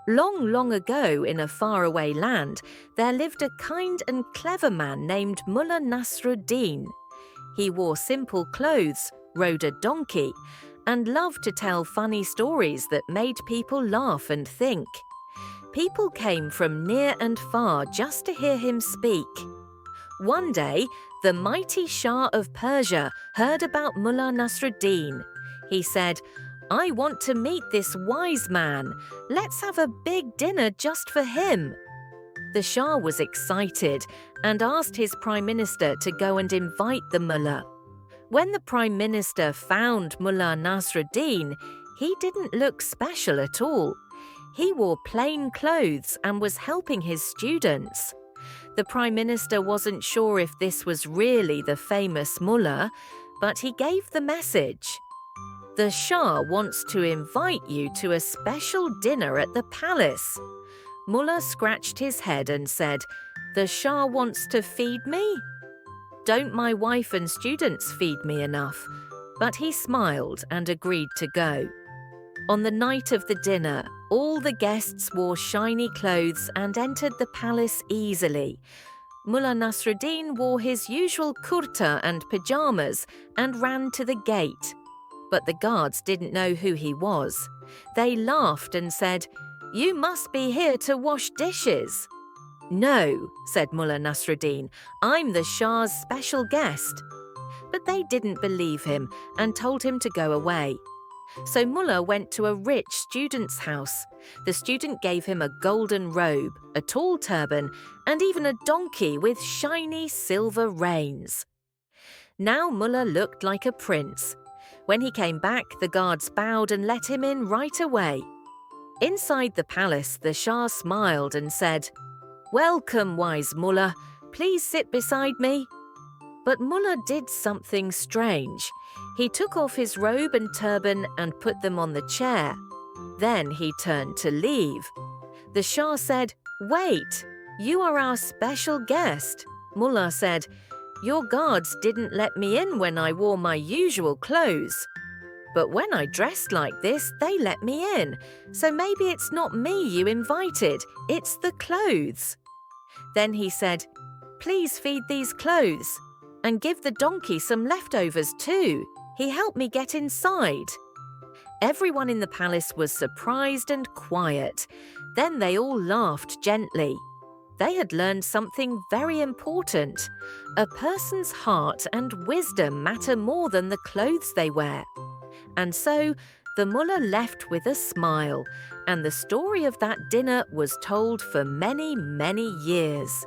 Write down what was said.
Long, long ago, in a faraway land, there lived a kind and clever man named Mullah Nasruddin. He wore simple clothes, rode a donkey, and loved to tell funny stories that made people laugh and think. People came from near and far just to hear him speak. One day, the mighty Shah of Persia heard about Mullah Nasruddin. He said, "I want to meet this wise man. Let's have a big dinner just for him." The Shah was excited and asked his Prime Minister to go and invite the Mullah. When the Prime Minister found Mullah Nasruddin, he didn't look special at all. He wore plain clothes and was helping his students. The Prime Minister wasn't sure if this was really the famous Mullah, but he gave the message. "The Shah wants to invite you to a special dinner at the palace." Mullah scratched his head and said, "The Shah wants to feed me? Don't my wife and students feed me enough?" But he smiled and agreed to go. On the night of the dinner, all the guests wore shiny clothes and entered the palace easily. Mullah Nasruddin wore his usual kurta and pyjamas and ran to the gate. But the guards didn't know who he was. They laughed and said, "You must be here to wash dishes." "No," said Mullah Nasruddin, "I'm the Shah's special guest." But they didn't believe him and told him to go away. So Mullah went to a rich student's house. The student gave him a golden robe, a tall turban, and even a donkey with shiny silver reins. Now Mullah looked like a prince. When he came back, the guards bowed and let him in right away. Inside the palace, the Shah smiled and said, "Welcome, wise Mullah. Please sit beside me." But Mullah did something strange. He took off his robe and turban and put them on the chair. Then he turned to leave. The Shah said, "Wait, you are our special guest." Mullah said, "Your guards didn't let me in when I wore my usual clothes. But when I dressed like this, they let me in. So maybe it's not me you invited, it's the clothes." Then he said, "Please feed these clothes. And give the donkey some leftovers too. He helped me get inside." Everyone in the palace was surprised and quiet. Then they all laughed gently. They had learned something very important. A person's heart and wisdom matter more than the clothes they wear. And so the Mullah left with a smile, and the story of that dinner was told for many, many years.